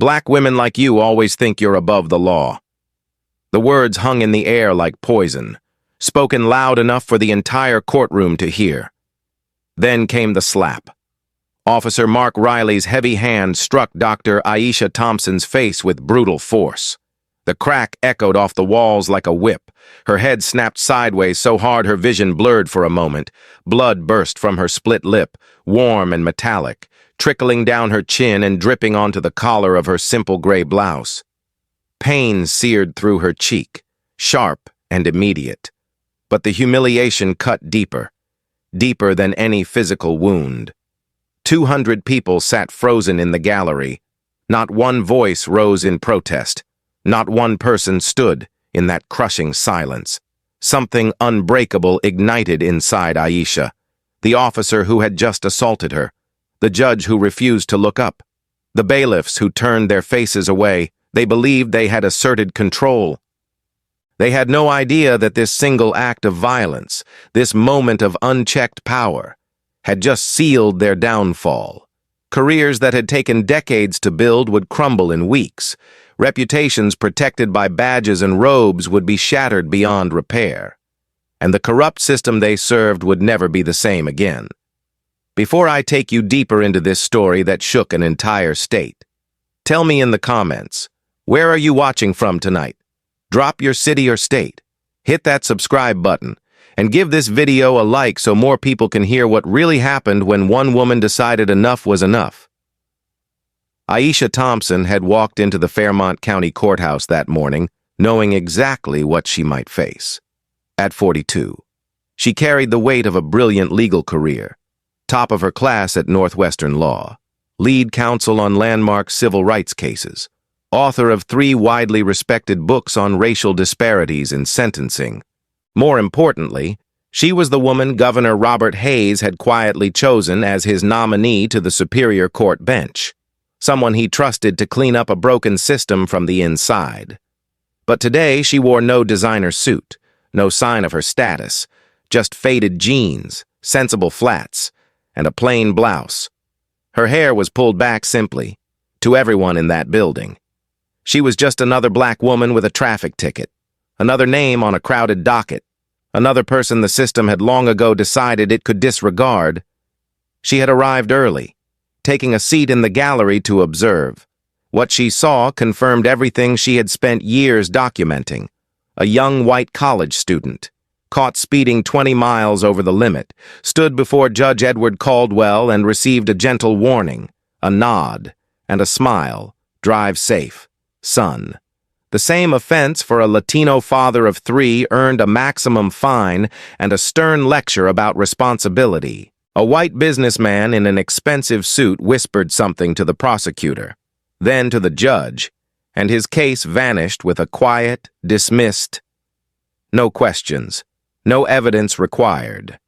Black women like you always think you're above the law." The words hung in the air like poison, spoken loud enough for the entire courtroom to hear. Then came the slap. Officer Mark Riley's heavy hand struck Dr. Aisha Thompson's face with brutal force. The crack echoed off the walls like a whip. Her head snapped sideways so hard her vision blurred for a moment. Blood burst from her split lip, warm and metallic, trickling down her chin and dripping onto the collar of her simple gray blouse. Pain seared through her cheek, sharp and immediate. But the humiliation cut deeper, deeper than any physical wound. 200 people sat frozen in the gallery. Not one voice rose in protest. Not one person stood in that crushing silence. Something unbreakable ignited inside Aisha, the officer who had just assaulted her, the judge who refused to look up, the bailiffs who turned their faces away. They believed they had asserted control. They had no idea that this single act of violence, this moment of unchecked power, had just sealed their downfall. Careers that had taken decades to build would crumble in weeks. Reputations protected by badges and robes would be shattered beyond repair. And the corrupt system they served would never be the same again. Before I take you deeper into this story that shook an entire state, tell me in the comments, where are you watching from tonight? Drop your city or state. Hit that subscribe button and give this video a like so more people can hear what really happened when one woman decided enough was enough. Aisha Thompson had walked into the Fairmont County Courthouse that morning, knowing exactly what she might face. At 42, she carried the weight of a brilliant legal career, top of her class at Northwestern Law, lead counsel on landmark civil rights cases, author of 3 widely respected books on racial disparities in sentencing. More importantly, she was the woman Governor Robert Hayes had quietly chosen as his nominee to the Superior Court bench, someone he trusted to clean up a broken system from the inside. But today she wore no designer suit, no sign of her status, just faded jeans, sensible flats, and a plain blouse. Her hair was pulled back simply, to everyone in that building. She was just another black woman with a traffic ticket, another name on a crowded docket, another person the system had long ago decided it could disregard. She had arrived early, taking a seat in the gallery to observe. What she saw confirmed everything she had spent years documenting. A young white college student, caught speeding 20 miles over the limit, stood before Judge Edward Caldwell and received a gentle warning, a nod, and a smile. Drive safe, son. The same offense for a Latino father of 3 earned a maximum fine and a stern lecture about responsibility. A white businessman in an expensive suit whispered something to the prosecutor, then to the judge, and his case vanished with a quiet, dismissed. No questions, no evidence required.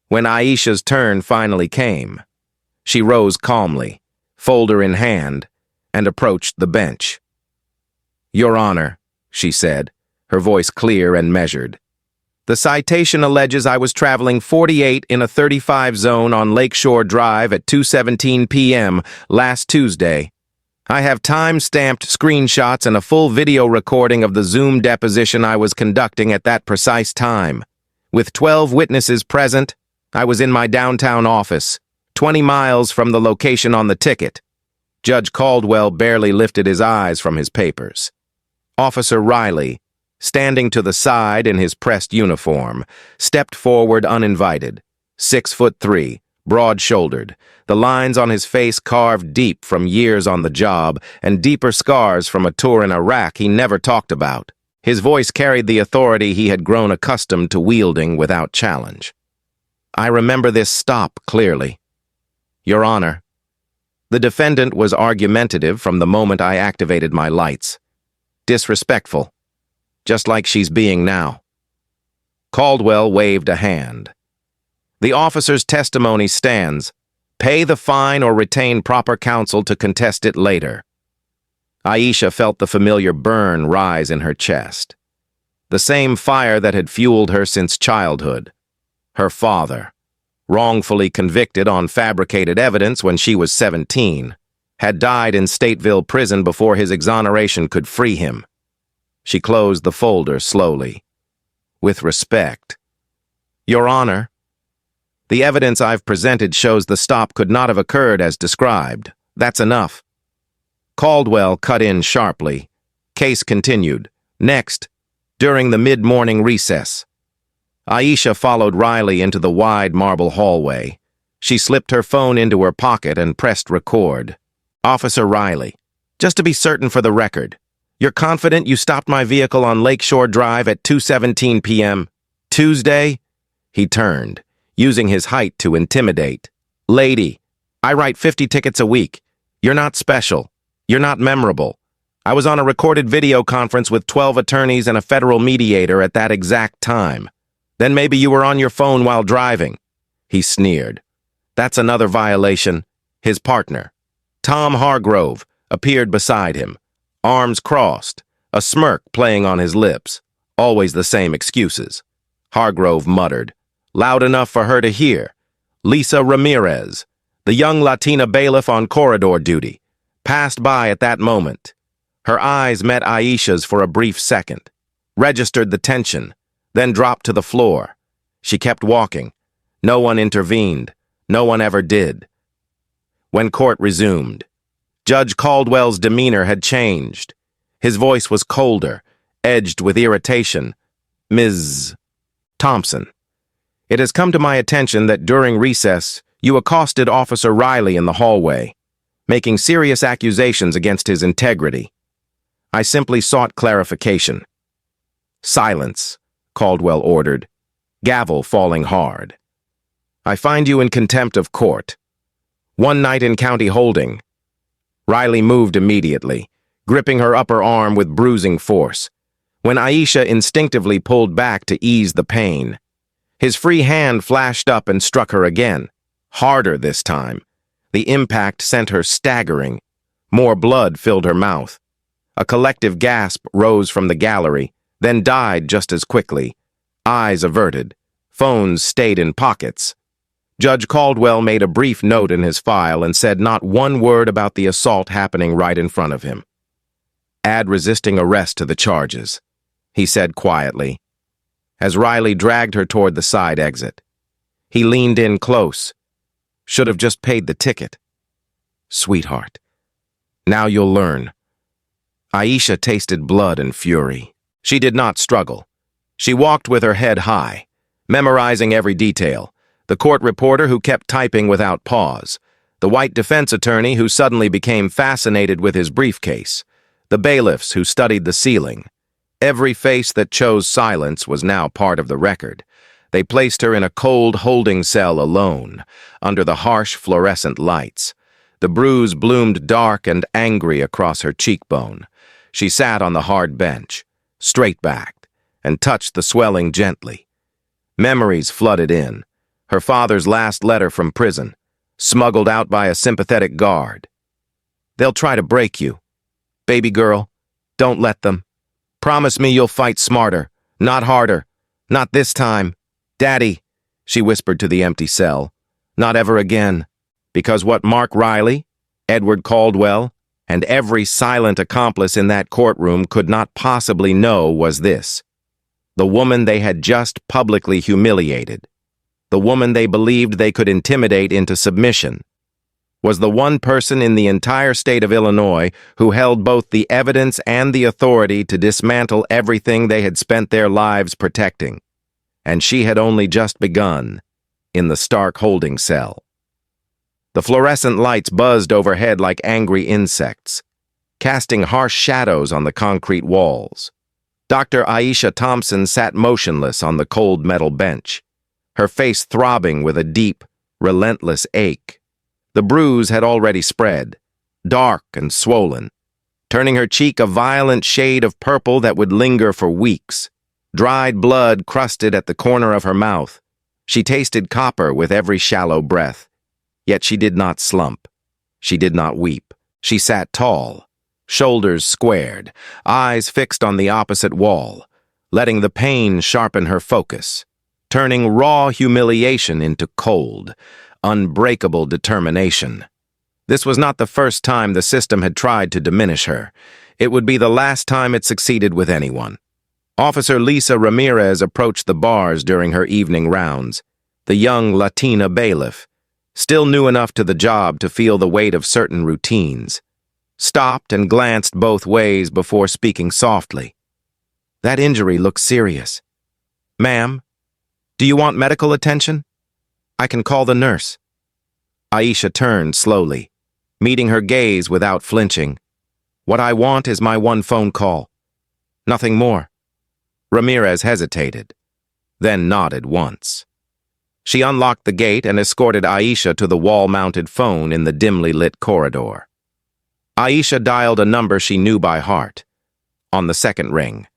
When Aisha's turn finally came, she rose calmly, folder in hand, and approached the bench. "Your Honor," she said, her voice clear and measured. "The citation alleges I was traveling 48 in a 35 zone on Lakeshore Drive at 2:17 p.m. last Tuesday. I have time-stamped screenshots and a full video recording of the Zoom deposition I was conducting at that precise time. With 12 witnesses present, I was in my downtown office, 20 miles from the location on the ticket." Judge Caldwell barely lifted his eyes from his papers. Officer Riley, standing to the side in his pressed uniform, stepped forward uninvited, 6'3", broad-shouldered, the lines on his face carved deep from years on the job and deeper scars from a tour in Iraq he never talked about. His voice carried the authority he had grown accustomed to wielding without challenge. "I remember this stop clearly. Your Honor." The defendant was argumentative from the moment I activated my lights. Disrespectful, just like she's being now. Caldwell waved a hand. "The officer's testimony stands. Pay the fine or retain proper counsel to contest it later." Aisha felt the familiar burn rise in her chest. The same fire that had fueled her since childhood. Her father, wrongfully convicted on fabricated evidence when she was 17. had died in Stateville prison before his exoneration could free him. She closed the folder slowly. With respect. Your Honor, the evidence I've presented shows the stop could not have occurred as described. That's enough. Caldwell cut in sharply. Case continued. Next, during the mid-morning recess. Aisha followed Riley into the wide marble hallway. She slipped her phone into her pocket and pressed record. Officer Riley, just to be certain for the record, you're confident you stopped my vehicle on Lakeshore Drive at 2:17 p.m. Tuesday? He turned, using his height to intimidate. Lady, I write 50 tickets a week. You're not special. You're not memorable. I was on a recorded video conference with 12 attorneys and a federal mediator at that exact time. Then maybe you were on your phone while driving. He sneered. That's another violation. His partner, Tom Hargrove, appeared beside him, arms crossed, a smirk playing on his lips. Always the same excuses. Hargrove muttered, loud enough for her to hear. Lisa Ramirez, the young Latina bailiff on corridor duty, passed by at that moment. Her eyes met Aisha's for a brief second, registered the tension, then dropped to the floor. She kept walking. No one intervened. No one ever did. When court resumed, Judge Caldwell's demeanor had changed. His voice was colder, edged with irritation. Ms. Thompson, it has come to my attention that during recess, you accosted Officer Riley in the hallway, making serious accusations against his integrity. I simply sought clarification. Silence, Caldwell ordered, gavel falling hard. I find you in contempt of court. One night in county holding. Riley moved immediately, gripping her upper arm with bruising force, when Aisha instinctively pulled back to ease the pain. His free hand flashed up and struck her again, harder this time. The impact sent her staggering. More blood filled her mouth. A collective gasp rose from the gallery, then died just as quickly. Eyes averted. Phones stayed in pockets. Judge Caldwell made a brief note in his file and said not one word about the assault happening right in front of him. Add resisting arrest to the charges, he said quietly, as Riley dragged her toward the side exit. He leaned in close. Should have just paid the ticket. Sweetheart, now you'll learn. Aisha tasted blood and fury. She did not struggle. She walked with her head high, memorizing every detail. The court reporter who kept typing without pause, the white defense attorney who suddenly became fascinated with his briefcase, the bailiffs who studied the ceiling. Every face that chose silence was now part of the record. They placed her in a cold holding cell alone, under the harsh fluorescent lights. The bruise bloomed dark and angry across her cheekbone. She sat on the hard bench, straight-backed, and touched the swelling gently. Memories flooded in. Her father's last letter from prison, smuggled out by a sympathetic guard. They'll try to break you. Baby girl, don't let them. Promise me you'll fight smarter, not harder. Not this time. Daddy, she whispered to the empty cell. Not ever again. Because what Mark Riley, Edward Caldwell, and every silent accomplice in that courtroom could not possibly know was this. The woman they had just publicly humiliated, the woman they believed they could intimidate into submission, was the one person in the entire state of Illinois who held both the evidence and the authority to dismantle everything they had spent their lives protecting. And she had only just begun, in the stark holding cell. The fluorescent lights buzzed overhead like angry insects, casting harsh shadows on the concrete walls. Dr. Aisha Thompson sat motionless on the cold metal bench, her face throbbing with a deep, relentless ache. The bruise had already spread, dark and swollen, turning her cheek a violent shade of purple that would linger for weeks. Dried blood crusted at the corner of her mouth. She tasted copper with every shallow breath. Yet she did not slump. She did not weep. She sat tall, shoulders squared, eyes fixed on the opposite wall, letting the pain sharpen her focus, turning raw humiliation into cold, unbreakable determination. This was not the first time the system had tried to diminish her. It would be the last time it succeeded with anyone. Officer Lisa Ramirez approached the bars during her evening rounds, the young Latina bailiff, still new enough to the job to feel the weight of certain routines, stopped and glanced both ways before speaking softly. That injury looks serious. Ma'am, do you want medical attention? I can call the nurse. Aisha turned slowly, meeting her gaze without flinching. What I want is my one phone call. Nothing more. Ramirez hesitated, then nodded once. She unlocked the gate and escorted Aisha to the wall-mounted phone in the dimly lit corridor. Aisha dialed a number she knew by heart. On the second ring,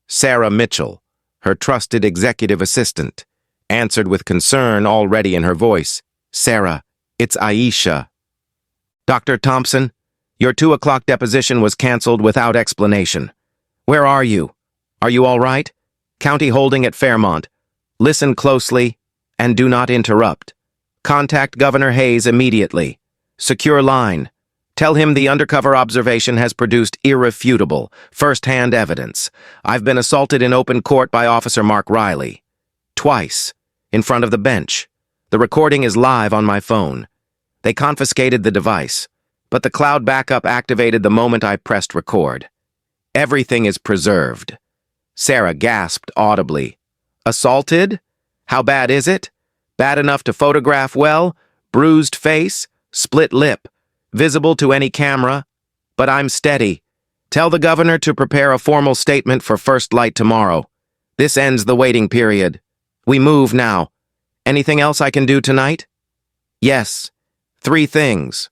Sarah Mitchell, her trusted executive assistant, answered with concern already in her voice. Sarah, it's Aisha. Dr. Thompson, your 2 o'clock deposition was canceled without explanation. Where are you? Are you all right? County holding at Fairmont. Listen closely and do not interrupt. Contact Governor Hayes immediately. Secure line. Tell him the undercover observation has produced irrefutable, first-hand evidence. I've been assaulted in open court by Officer Mark Riley. Twice, in front of the bench. The recording is live on my phone. They confiscated the device, but the cloud backup activated the moment I pressed record. Everything is preserved. Sarah gasped audibly. Assaulted? How bad is it? Bad enough to photograph well? Bruised face? Split lip? Visible to any camera? But I'm steady. Tell the governor to prepare a formal statement for first light tomorrow. This ends the waiting period. We move now. Anything else I can do tonight? Yes. 3 things.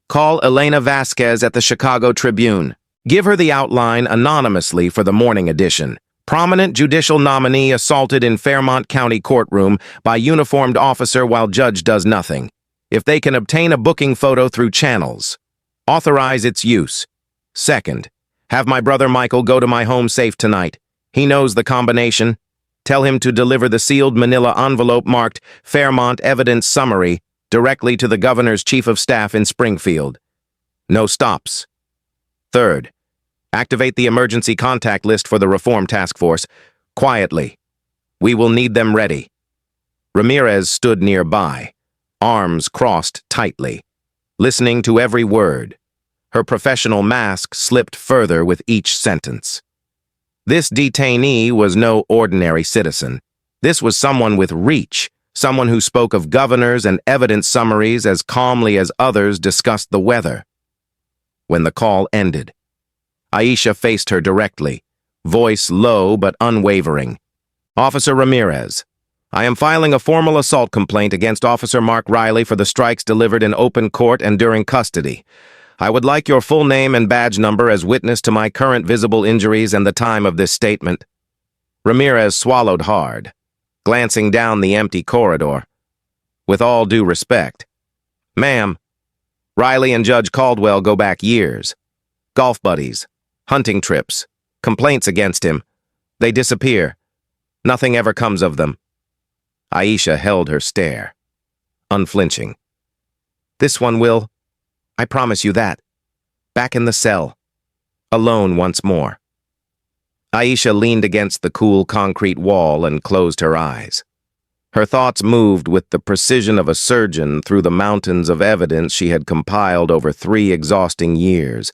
Call Elena Vasquez at the Chicago Tribune. Give her the outline anonymously for the morning edition. Prominent judicial nominee assaulted in Fairmont County courtroom by uniformed officer while judge does nothing. If they can obtain a booking photo through channels, authorize its use. Second, have my brother Michael go to my home safe tonight. He knows the combination. Tell him to deliver the sealed manila envelope marked Fairmont Evidence Summary directly to the governor's chief of staff in Springfield. No stops. Third, activate the emergency contact list for the Reform Task Force. Quietly. We will need them ready. Ramirez stood nearby, arms crossed tightly, listening to every word. Her professional mask slipped further with each sentence. This detainee was no ordinary citizen. This was someone with reach, someone who spoke of governors and evidence summaries as calmly as others discussed the weather. When the call ended, Aisha faced her directly, voice low but unwavering. Officer Ramirez, I am filing a formal assault complaint against Officer Mark Riley for the strikes delivered in open court and during custody. I would like your full name and badge number as witness to my current visible injuries and the time of this statement. Ramirez swallowed hard, glancing down the empty corridor. With all due respect, ma'am, Riley and Judge Caldwell go back years. Golf buddies, hunting trips, complaints against him. They disappear. Nothing ever comes of them. Aisha held her stare, unflinching. This one will, I promise you that. Back in the cell, alone once more. Aisha leaned against the cool concrete wall and closed her eyes. Her thoughts moved with the precision of a surgeon through the mountains of evidence she had compiled over 3 exhausting years.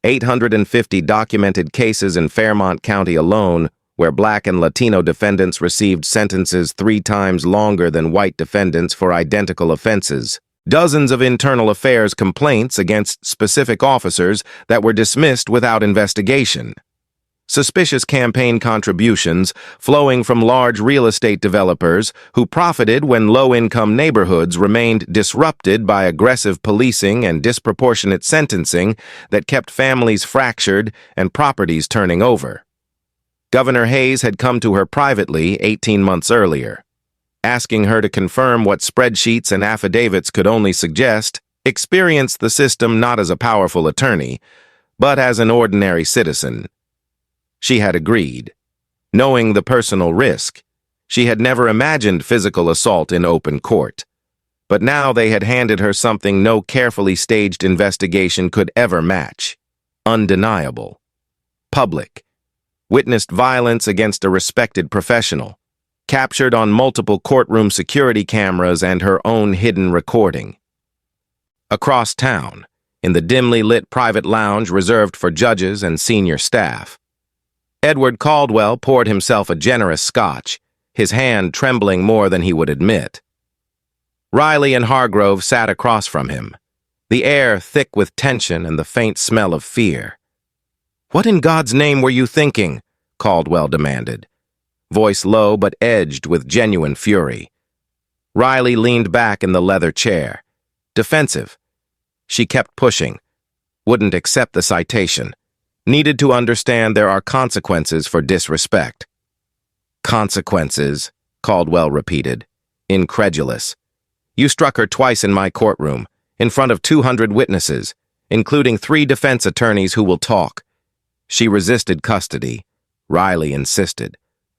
850 documented cases in Fairmont County alone, where Black and Latino defendants received sentences 3 times longer than white defendants for identical offenses. Dozens of internal affairs complaints against specific officers that were dismissed without investigation. Suspicious campaign contributions flowing from large real estate developers who profited when low-income neighborhoods remained disrupted by aggressive policing and disproportionate sentencing that kept families fractured and properties turning over. Governor Hayes had come to her privately 18 months earlier, asking her to confirm what spreadsheets and affidavits could only suggest, experienced the system not as a powerful attorney, but as an ordinary citizen. She had agreed. Knowing the personal risk, she had never imagined physical assault in open court. But now they had handed her something no carefully staged investigation could ever match. Undeniable. Public. Witnessed violence against a respected professional. Captured on multiple courtroom security cameras and her own hidden recording. Across town, in the dimly lit private lounge reserved for judges and senior staff, Edward Caldwell poured himself a generous scotch, his hand trembling more than he would admit. Riley and Hargrove sat across from him, the air thick with tension and the faint smell of fear. "What in God's name were you thinking?" Caldwell demanded, voice low but edged with genuine fury. Riley leaned back in the leather chair, defensive. She kept pushing, wouldn't accept the citation, needed to understand there are consequences for disrespect. "Consequences," Caldwell repeated, incredulous. "You struck her twice in my courtroom, in front of 200 witnesses, including 3 defense attorneys who will talk." She resisted custody, Riley insisted,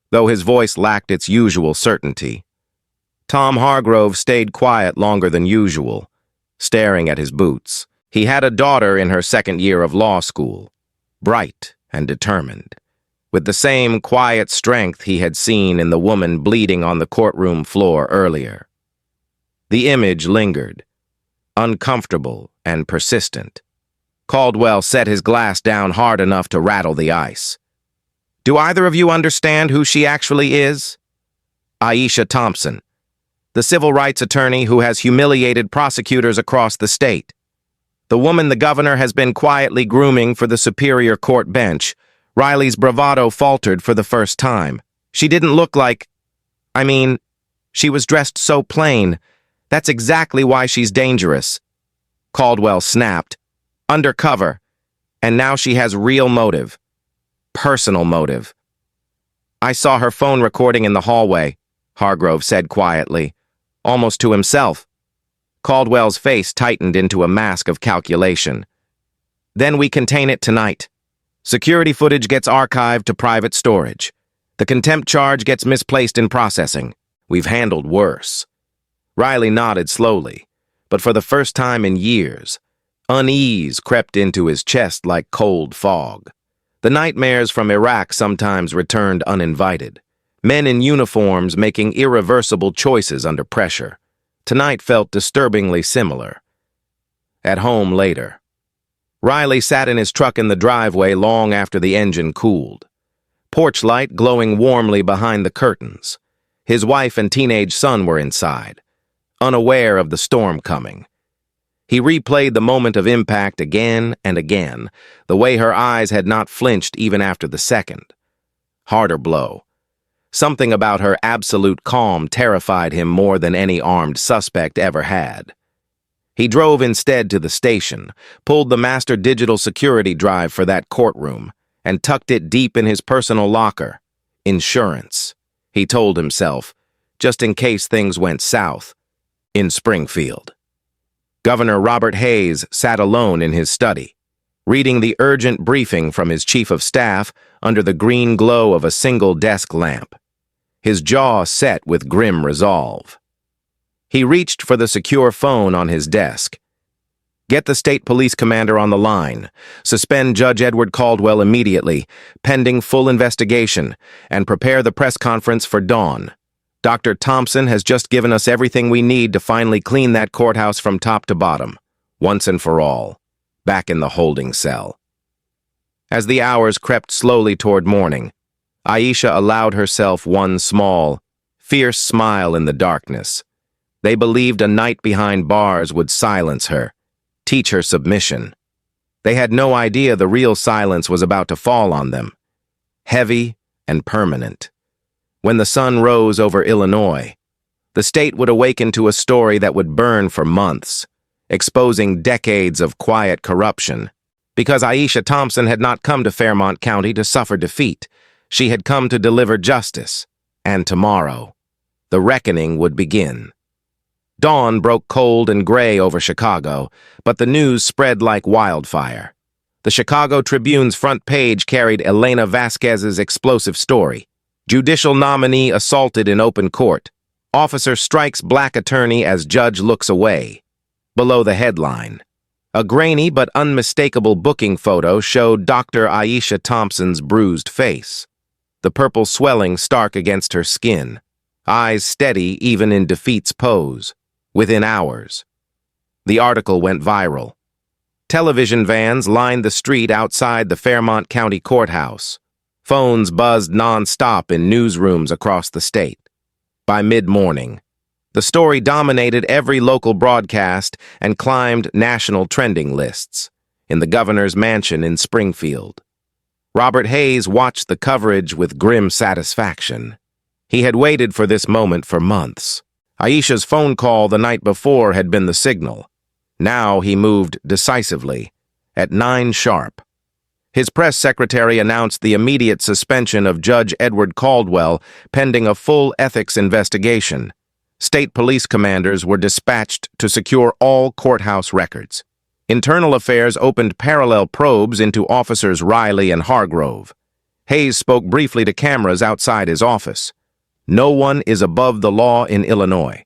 though his voice lacked its usual certainty. Tom Hargrove stayed quiet longer than usual, staring at his boots. He had a daughter in her 2nd year of law school, bright and determined, with the same quiet strength he had seen in the woman bleeding on the courtroom floor earlier. The image lingered, uncomfortable and persistent. Caldwell set his glass down hard enough to rattle the ice. "Do either of you understand who she actually is?" Aisha Thompson, the civil rights attorney who has humiliated prosecutors across the state. The woman the governor has been quietly grooming for the Superior Court bench. Riley's bravado faltered for the first time. She didn't look like... she was dressed so plain. That's exactly why she's dangerous. Caldwell snapped. Undercover. And now she has real motive. Personal motive. "I saw her phone recording in the hallway," Hargrove said quietly, almost to himself. Caldwell's face tightened into a mask of calculation. "Then we contain it tonight. Security footage gets archived to private storage. The contempt charge gets misplaced in processing. We've handled worse." Riley nodded slowly, but for the first time in years, unease crept into his chest like cold fog. The nightmares from Iraq sometimes returned uninvited. Men in uniforms making irreversible choices under pressure. Tonight felt disturbingly similar. At home later, Riley sat in his truck in the driveway long after the engine cooled. Porch light glowing warmly behind the curtains. His wife and teenage son were inside, unaware of the storm coming. He replayed the moment of impact again and again, the way her eyes had not flinched even after the second. Harder blow. Something about her absolute calm terrified him more than any armed suspect ever had. He drove instead to the station, pulled the master digital security drive for that courtroom, and tucked it deep in his personal locker. Insurance, he told himself, just in case things went south. In Springfield. Governor Robert Hayes sat alone in his study, reading the urgent briefing from his chief of staff under the green glow of a single desk lamp, his jaw set with grim resolve. He reached for the secure phone on his desk. "Get the state police commander on the line. Suspend Judge Edward Caldwell immediately, pending full investigation, and prepare the press conference for dawn. Dr. Thompson has just given us everything we need to finally clean that courthouse from top to bottom, once and for all, back in the holding cell." As the hours crept slowly toward morning, Aisha allowed herself one small, fierce smile in the darkness. They believed a night behind bars would silence her, teach her submission. They had no idea the real silence was about to fall on them, heavy and permanent. When the sun rose over Illinois, the state would awaken to a story that would burn for months, exposing decades of quiet corruption. Because Aisha Thompson had not come to Fairmont County to suffer defeat, she had come to deliver justice. And tomorrow, the reckoning would begin. Dawn broke cold and gray over Chicago, but the news spread like wildfire. The Chicago Tribune's front page carried Elena Vasquez's explosive story. Judicial nominee assaulted in open court. Officer strikes black attorney as judge looks away. Below the headline, a grainy but unmistakable booking photo showed Dr. Aisha Thompson's bruised face, the purple swelling stark against her skin, eyes steady even in defeat's pose, within hours. The article went viral. Television vans lined the street outside the Fairmont County Courthouse. Phones buzzed non-stop in newsrooms across the state. By mid-morning, the story dominated every local broadcast and climbed national trending lists in the governor's mansion in Springfield. Robert Hayes watched the coverage with grim satisfaction. He had waited for this moment for months. Aisha's phone call the night before had been the signal. Now he moved decisively. At 9 sharp, his press secretary announced the immediate suspension of Judge Edward Caldwell pending a full ethics investigation. State police commanders were dispatched to secure all courthouse records. Internal Affairs opened parallel probes into officers Riley and Hargrove. Hayes spoke briefly to cameras outside his office. No one is above the law in Illinois,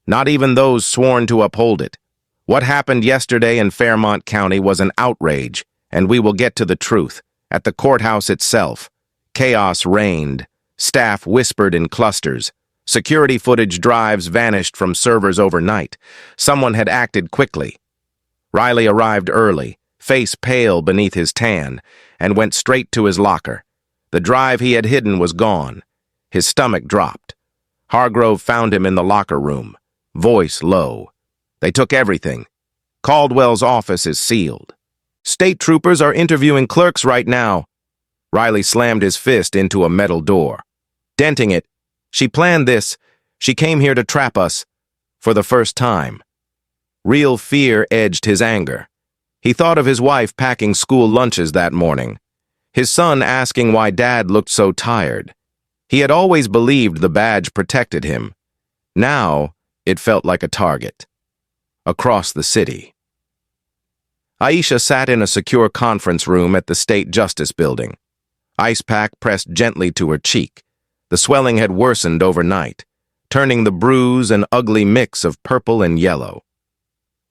not even those sworn to uphold it. What happened yesterday in Fairmont County was an outrage, and we will get to the truth. At the courthouse itself, chaos reigned. Staff whispered in clusters. Security footage drives vanished from servers overnight. Someone had acted quickly. Riley arrived early, face pale beneath his tan, and went straight to his locker. The drive he had hidden was gone. His stomach dropped. Hargrove found him in the locker room, voice low. They took everything. Caldwell's office is sealed. State troopers are interviewing clerks right now. Riley slammed his fist into a metal door, denting it. She planned this. She came here to trap us. For the first time. Real fear edged his anger. He thought of his wife packing school lunches that morning. His son asking why Dad looked so tired. He had always believed the badge protected him. Now, it felt like a target. Across the city. Aisha sat in a secure conference room at the State Justice Building. Ice pack pressed gently to her cheek. The swelling had worsened overnight, turning the bruise an ugly mix of purple and yellow.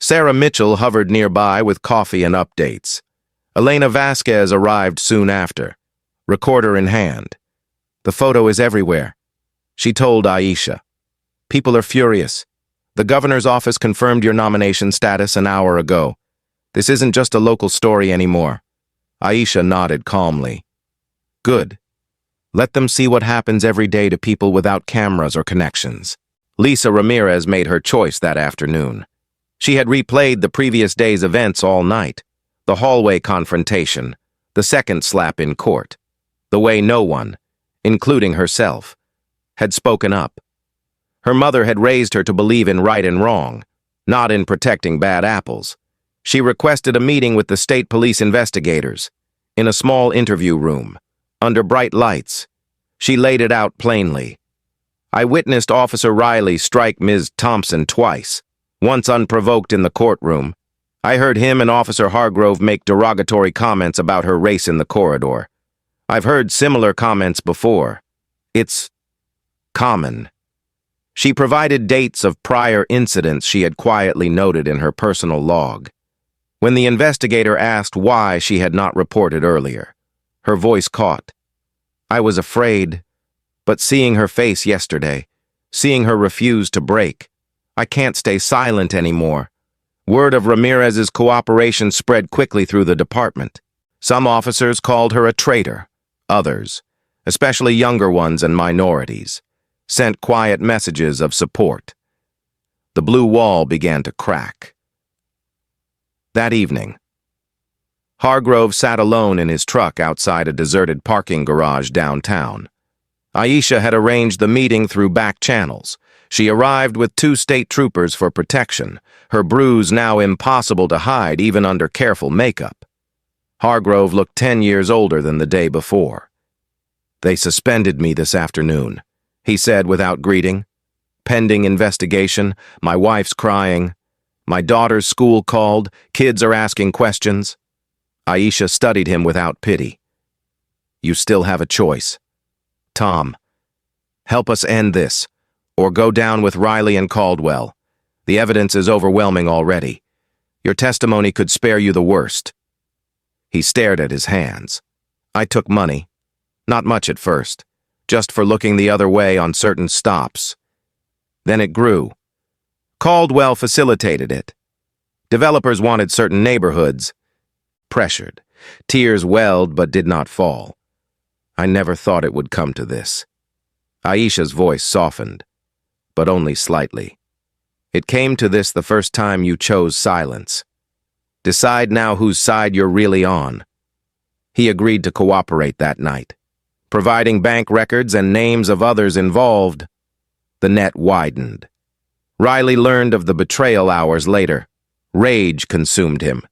Sarah Mitchell hovered nearby with coffee and updates. Elena Vasquez arrived soon after, recorder in hand. The photo is everywhere, she told Aisha. People are furious. The governor's office confirmed your nomination status an hour ago. This isn't just a local story anymore. Aisha nodded calmly. Good. Let them see what happens every day to people without cameras or connections. Lisa Ramirez made her choice that afternoon. She had replayed the previous day's events all night. The hallway confrontation, the second slap in court, the way no one, including herself, had spoken up. Her mother had raised her to believe in right and wrong, not in protecting bad apples. She requested a meeting with the state police investigators, in a small interview room, under bright lights. She laid it out plainly. I witnessed Officer Riley strike Ms. Thompson twice, once unprovoked in the courtroom. I heard him and Officer Hargrove make derogatory comments about her race in the corridor. I've heard similar comments before. It's common. She provided dates of prior incidents she had quietly noted in her personal log. When the investigator asked why she had not reported earlier, her voice caught. I was afraid, but seeing her face yesterday, seeing her refuse to break, I can't stay silent anymore. Word of Ramirez's cooperation spread quickly through the department. Some officers called her a traitor. Others, especially younger ones and minorities, sent quiet messages of support. The blue wall began to crack. That evening, Hargrove sat alone in his truck outside a deserted parking garage downtown. Aisha had arranged the meeting through back channels. She arrived with 2 state troopers for protection, her bruise now impossible to hide even under careful makeup. Hargrove looked 10 years older than the day before. They suspended me this afternoon, he said without greeting. Pending investigation, my wife's crying. My daughter's school called, kids are asking questions. Aisha studied him without pity. You still have a choice. Tom, help us end this. or go down with Riley and Caldwell. The evidence is overwhelming already. Your testimony could spare you the worst." He stared at his hands. I took money. Not much at first, just for looking the other way on certain stops. Then it grew. Caldwell facilitated it. Developers wanted certain neighborhoods. Pressured. Tears welled but did not fall. I never thought it would come to this. Aisha's voice softened, but only slightly. It came to this the first time you chose silence. Decide now whose side you're really on. He agreed to cooperate that night, providing bank records and names of others involved. The net widened. Riley learned of the betrayal hours later. Rage consumed him.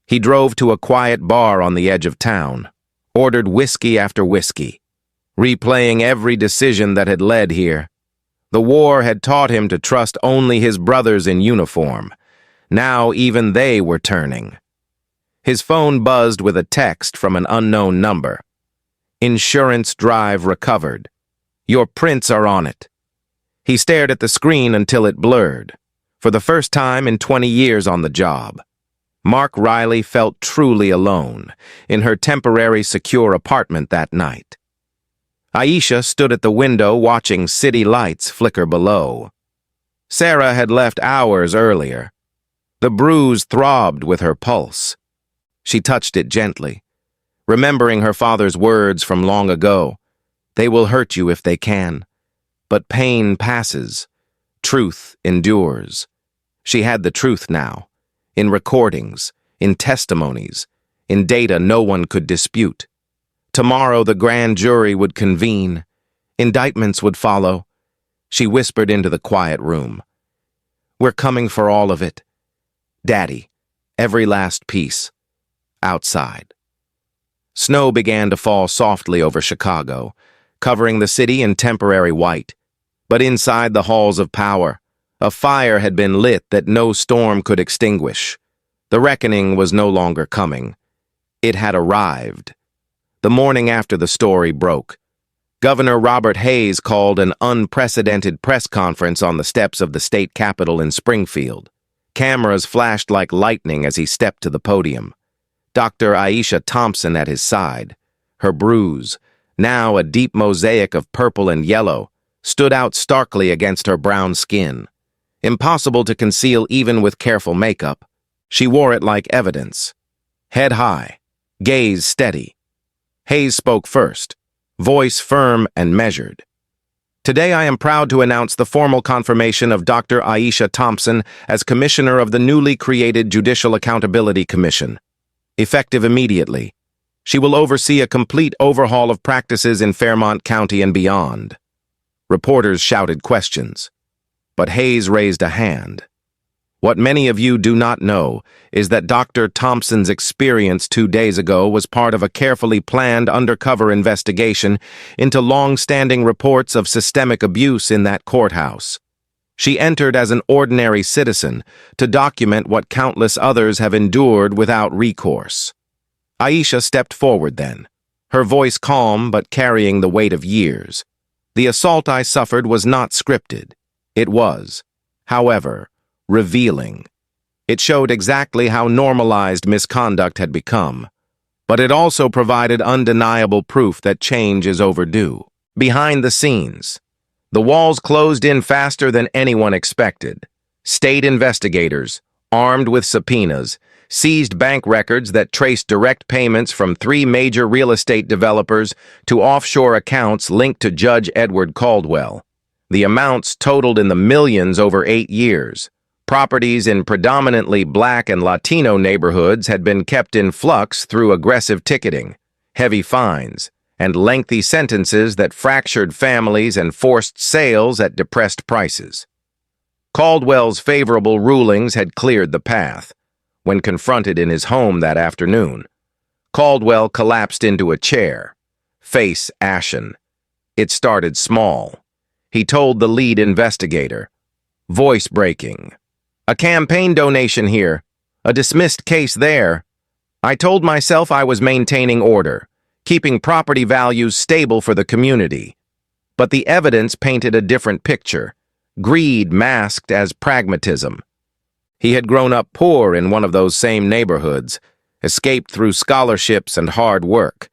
He drove to a quiet bar on the edge of town, ordered whiskey after whiskey, replaying every decision that had led here. The war had taught him to trust only his brothers in uniform. Now even they were turning. His phone buzzed with a text from an unknown number. "Insurance drive recovered. Your prints are on it." He stared at the screen until it blurred. For the first time in 20 years on the job, Mark Riley felt truly alone in her temporary secure apartment that night. Aisha stood at the window watching city lights flicker below. Sarah had left hours earlier. The bruise throbbed with her pulse. She touched it gently, remembering her father's words from long ago. "They will hurt you if they can, but pain passes. Truth endures." She had the truth now, in recordings, in testimonies, in data no one could dispute. Tomorrow the grand jury would convene. Indictments would follow. She whispered into the quiet room. "We're coming for all of it. Daddy, every last piece." Outside. Snow began to fall softly over Chicago, covering the city in temporary white. But inside the halls of power, a fire had been lit that no storm could extinguish. The reckoning was no longer coming. It had arrived. The morning after the story broke, Governor Robert Hayes called an unprecedented press conference on the steps of the state capitol in Springfield. Cameras flashed like lightning as he stepped to the podium. Dr. Aisha Thompson at his side, her bruise, now a deep mosaic of purple and yellow, stood out starkly against her brown skin. Impossible to conceal even with careful makeup. She wore it like evidence. Head high, gaze steady. Hayes spoke first, voice firm and measured. "Today I am proud to announce the formal confirmation of Dr. Aisha Thompson as Commissioner of the newly created Judicial Accountability Commission. Effective immediately, she will oversee a complete overhaul of practices in Fairmont County and beyond." Reporters shouted questions, but Hayes raised a hand. "What many of you do not know is that Dr. Thompson's experience 2 days ago was part of a carefully planned undercover investigation into long-standing reports of systemic abuse in that courthouse. She entered as an ordinary citizen to document what countless others have endured without recourse." Aisha stepped forward then, her voice calm but carrying the weight of years. "The assault I suffered was not scripted. It was, however, revealing. It showed exactly how normalized misconduct had become, but it also provided undeniable proof that change is overdue. Behind the scenes, the walls closed in faster than anyone expected. State investigators, armed with subpoenas, seized bank records that traced direct payments from 3 major real estate developers to offshore accounts linked to Judge Edward Caldwell. The amounts totaled in the millions over 8 years. Properties in predominantly Black and Latino neighborhoods had been kept in flux through aggressive ticketing, heavy fines, and lengthy sentences that fractured families and forced sales at depressed prices. Caldwell's favorable rulings had cleared the path. When confronted in his home that afternoon, Caldwell collapsed into a chair, face ashen. It started small. He told the lead investigator, voice breaking, "A campaign donation here, a dismissed case there. I told myself I was maintaining order, keeping property values stable for the community. But the evidence painted a different picture. greed masked as pragmatism. He had grown up poor in one of those same neighborhoods, escaped through scholarships and hard work,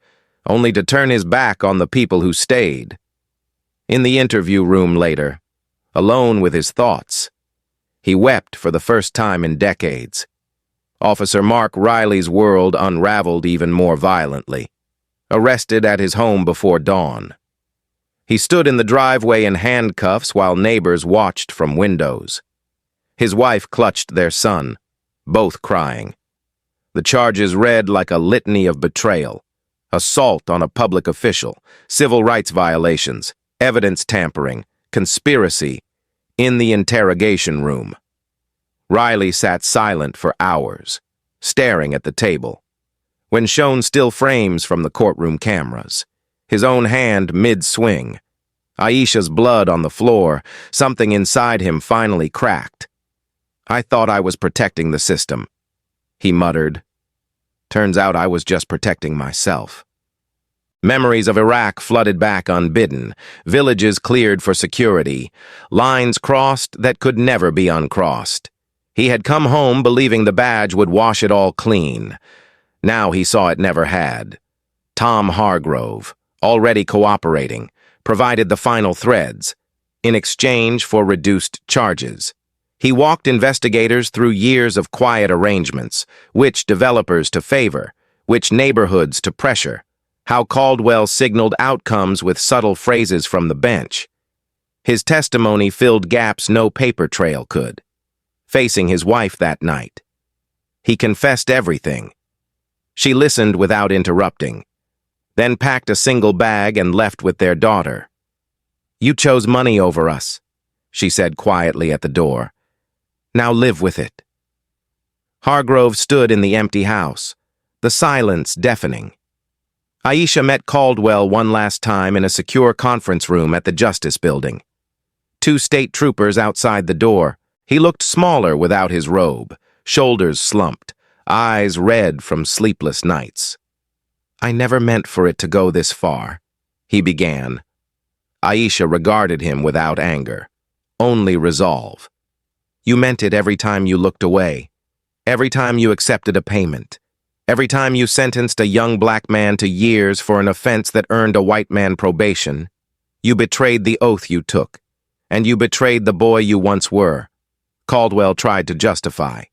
only to turn his back on the people who stayed. In the interview room later, alone with his thoughts, he wept for the first time in decades. Officer Mark Riley's world unraveled even more violently. Arrested at his home before dawn. He stood in the driveway in handcuffs while neighbors watched from windows. His wife clutched their son, both crying. The charges read like a litany of betrayal, assault on a public official, civil rights violations, evidence tampering, conspiracy, in the interrogation room. Riley sat silent for hours, staring at the table. When shown still frames from the courtroom cameras, his own hand mid-swing, Aisha's blood on the floor, something inside him finally cracked. "I thought I was protecting the system," he muttered. "Turns out I was just protecting myself." Memories of Iraq flooded back unbidden, villages cleared for security, lines crossed that could never be uncrossed. He had come home believing the badge would wash it all clean. Now he saw it never had. Tom Hargrove, already cooperating, provided the final threads, in exchange for reduced charges. He walked investigators through years of quiet arrangements, which developers to favor, which neighborhoods to pressure, how Caldwell signaled outcomes with subtle phrases from the bench. His testimony filled gaps no paper trail could. Facing his wife that night, he confessed everything. She listened without interrupting, then packed a single bag and left with their daughter. "You chose money over us," she said quietly at the door. "Now live with it." Hargrove stood in the empty house, the silence deafening. Aisha met Caldwell one last time in a secure conference room at the Justice Building. 2 state troopers outside the door. He looked smaller without his robe, shoulders slumped, eyes red from sleepless nights. "I never meant for it to go this far," he began. Aisha regarded him without anger, only resolve. "You meant it every time you looked away, every time you accepted a payment, every time you sentenced a young black man to years for an offense that earned a white man probation. You betrayed the oath you took, and you betrayed the boy you once were." Caldwell tried to justify,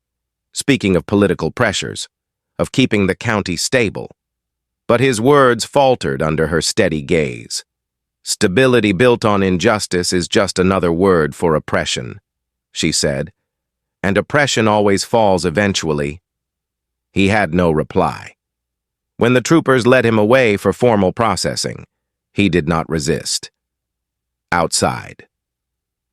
speaking of political pressures, of keeping the county stable. But his words faltered under her steady gaze. "Stability built on injustice is just another word for oppression," she said, "and oppression always falls eventually." He had no reply. When the troopers led him away for formal processing, he did not resist. Outside,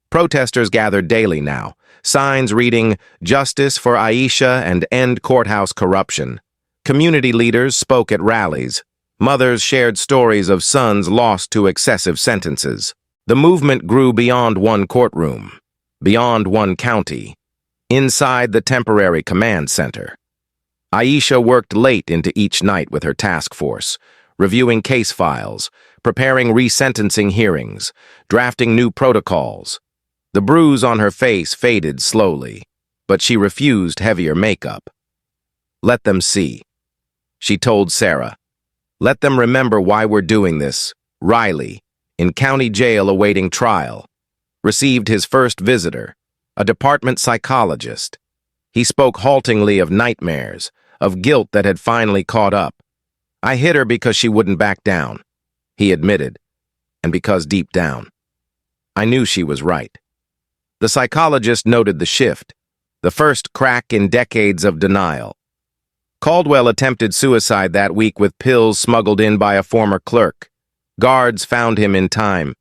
protesters gathered daily now, signs reading "Justice for Aisha and End Courthouse Corruption." Community leaders spoke at rallies. Mothers shared stories of sons lost to excessive sentences. The movement grew beyond one courtroom, beyond one county, inside the temporary command center. Aisha worked late into each night with her task force, reviewing case files, preparing resentencing hearings, drafting new protocols. The bruise on her face faded slowly, but she refused heavier makeup. "Let them see," she told Sarah. "Let them remember why we're doing this." Riley, in county jail awaiting trial, received his first visitor, a department psychologist. He spoke haltingly of nightmares, of guilt that had finally caught up. "I hit her because she wouldn't back down," he admitted, "and because deep down, I knew she was right." The psychologist noted the shift, the first crack in decades of denial. Caldwell attempted suicide that week with pills smuggled in by a former clerk. Guards found him in time,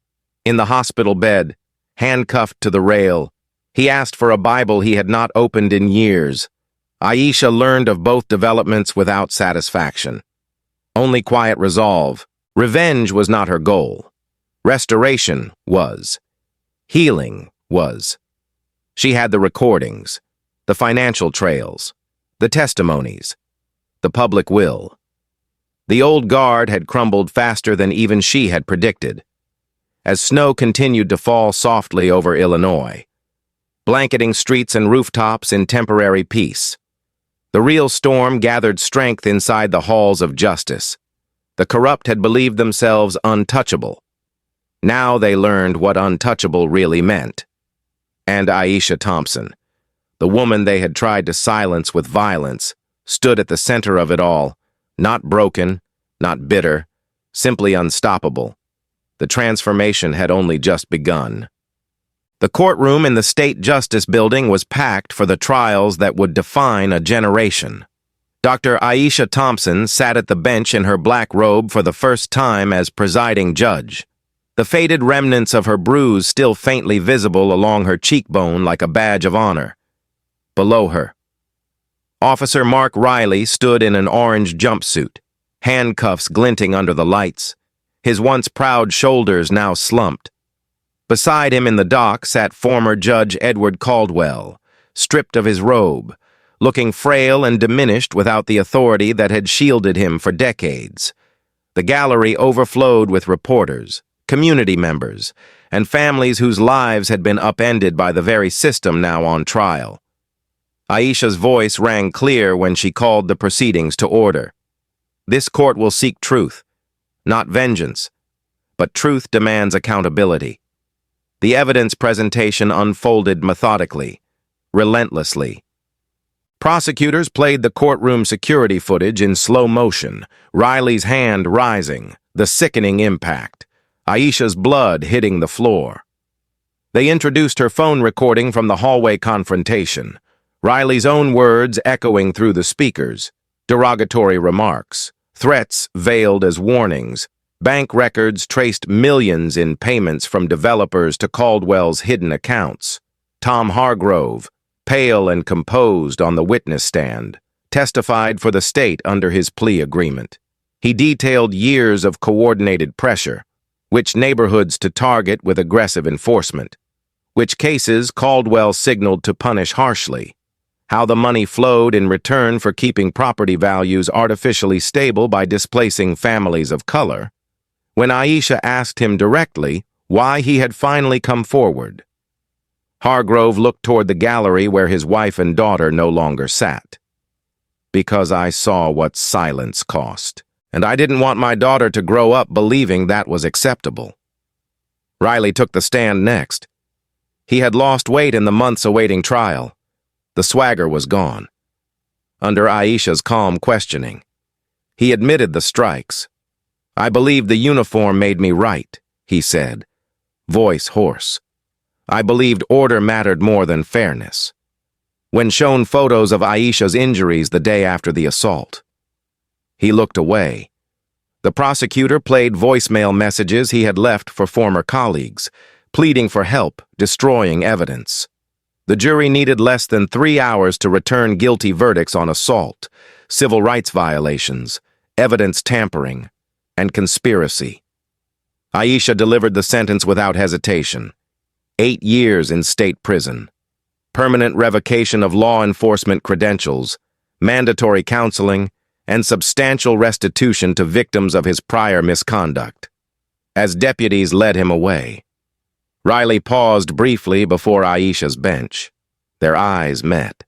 in the hospital bed, handcuffed to the rail. He asked for a Bible he had not opened in years. Aisha learned of both developments without satisfaction. Only quiet resolve. Revenge was not her goal. Restoration was. Healing was. She had the recordings, the financial trails, the testimonies, the public will. The old guard had crumbled faster than even she had predicted. as snow continued to fall softly over Illinois, blanketing streets and rooftops in temporary peace. The real storm gathered strength inside the halls of justice. The corrupt had believed themselves untouchable. Now they learned what untouchable really meant. And Aisha Thompson, the woman they had tried to silence with violence, stood at the center of it all, not broken, not bitter, simply unstoppable. The transformation had only just begun. The courtroom in the State Justice Building was packed for the trials that would define a generation. Dr. Aisha Thompson sat at the bench in her black robe for the first time as presiding judge, the faded remnants of her bruise still faintly visible along her cheekbone like a badge of honor. Below her, Officer Mark Riley stood in an orange jumpsuit, handcuffs glinting under the lights, his once proud shoulders now slumped. Beside him in the dock sat former Judge Edward Caldwell, stripped of his robe, looking frail and diminished without the authority that had shielded him for decades. The gallery overflowed with reporters, community members, and families whose lives had been upended by the very system now on trial. Aisha's voice rang clear when she called the proceedings to order. This court will seek truth, not vengeance, but truth demands accountability. The evidence presentation unfolded methodically, relentlessly. Prosecutors played the courtroom security footage in slow motion, Riley's hand rising, the sickening impact, Aisha's blood hitting the floor. They introduced her phone recording from the hallway confrontation, Riley's own words echoing through the speakers, derogatory remarks, threats veiled as warnings. Bank records traced millions in payments from developers to Caldwell's hidden accounts. Tom Hargrove, pale and composed on the witness stand, testified for the state under his plea agreement. He detailed years of coordinated pressure, which neighborhoods to target with aggressive enforcement, which cases Caldwell signaled to punish harshly, how the money flowed in return for keeping property values artificially stable by displacing families of color. When Aisha asked him directly why he had finally come forward, Hargrove looked toward the gallery where his wife and daughter no longer sat. Because I saw what silence cost, and I didn't want my daughter to grow up believing that was acceptable. Riley took the stand next. He had lost weight in the months awaiting trial. The swagger was gone. Under Aisha's calm questioning, he admitted the strikes. I believed the uniform made me right, he said, voice hoarse. I believed order mattered more than fairness. When shown photos of Aisha's injuries the day after the assault, he looked away. The prosecutor played voicemail messages he had left for former colleagues, pleading for help, destroying evidence. The jury needed less than 3 hours to return guilty verdicts on assault, civil rights violations, evidence tampering, and conspiracy. Aisha delivered the sentence without hesitation. 8 years in state prison, permanent revocation of law enforcement credentials, mandatory counseling, and substantial restitution to victims of his prior misconduct. As deputies led him away, Riley paused briefly before Aisha's bench. Their eyes met.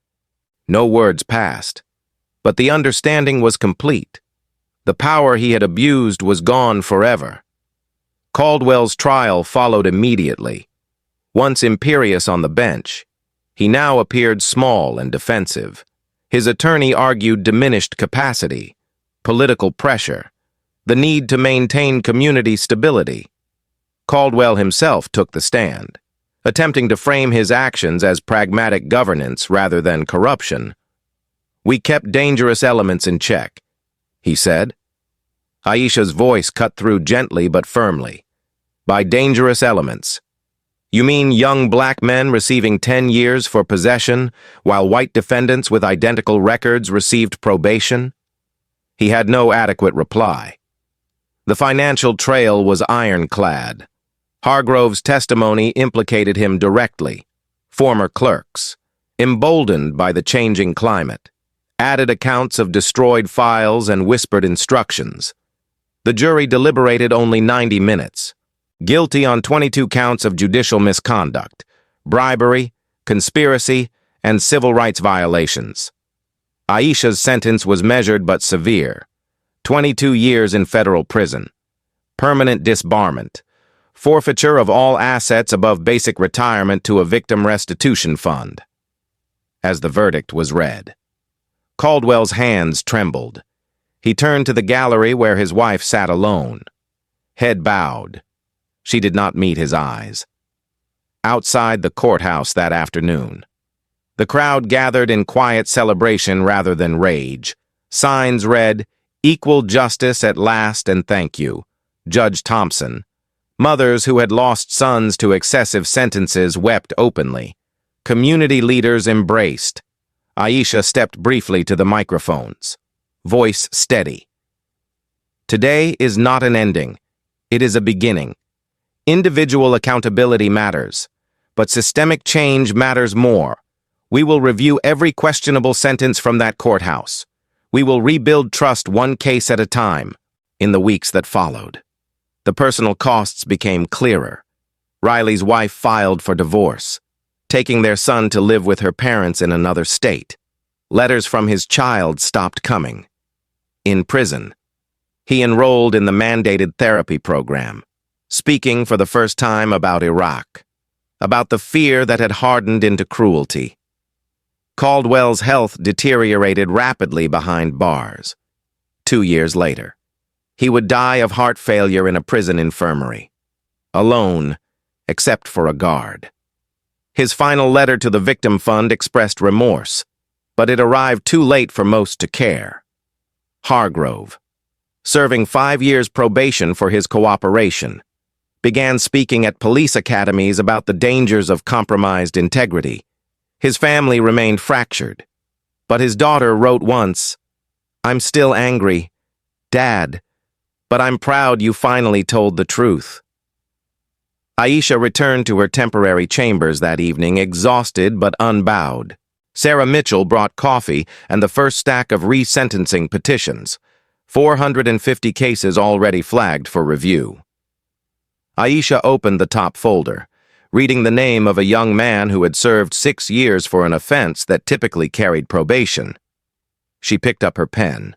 No words passed, but the understanding was complete. The power he had abused was gone forever. Caldwell's trial followed immediately. Once imperious on the bench, he now appeared small and defensive. His attorney argued diminished capacity, political pressure, the need to maintain community stability. Caldwell himself took the stand, attempting to frame his actions as pragmatic governance rather than corruption. We kept dangerous elements in check, he said. Aisha's voice cut through gently but firmly. By dangerous elements, you mean young black men receiving 10 years for possession, while white defendants with identical records received probation? He had no adequate reply. The financial trail was ironclad. Hargrove's testimony implicated him directly. Former clerks, emboldened by the changing climate, added accounts of destroyed files and whispered instructions. The jury deliberated only 90 minutes. guilty on 22 counts of judicial misconduct, bribery, conspiracy, and civil rights violations. Aisha's sentence was measured but severe: 22 years in federal prison, permanent disbarment, forfeiture of all assets above basic retirement to a victim restitution fund. As the verdict was read, Caldwell's hands trembled. He turned to the gallery where his wife sat alone. Head bowed. She did not meet his eyes. Outside the courthouse that afternoon, the crowd gathered in quiet celebration rather than rage. Signs read, "Equal justice at last and thank you, Judge Thompson." Mothers who had lost sons to excessive sentences wept openly. Community leaders embraced. Aisha stepped briefly to the microphones, voice steady. "Today is not an ending. It is a beginning. Individual accountability matters, but systemic change matters more. We will review every questionable sentence from that courthouse. We will rebuild trust one case at a time." In the weeks that followed, the personal costs became clearer. Riley's wife filed for divorce, taking their son to live with her parents in another state. Letters from his child stopped coming. In prison, he enrolled in the mandated therapy program, speaking for the first time about Iraq, about the fear that had hardened into cruelty. Caldwell's health deteriorated rapidly behind bars. 2 years later, he would die of heart failure in a prison infirmary, alone, except for a guard. His final letter to the victim fund expressed remorse, but it arrived too late for most to care. Hargrove, serving 5 years probation for his cooperation, began speaking at police academies about the dangers of compromised integrity. His family remained fractured, but his daughter wrote once, "I'm still angry, Dad, but I'm proud you finally told the truth." Aisha returned to her temporary chambers that evening, exhausted but unbowed. Sarah Mitchell brought coffee and the first stack of resentencing petitions, 450 cases already flagged for review. Aisha opened the top folder, reading the name of a young man who had served 6 years for an offense that typically carried probation. She picked up her pen.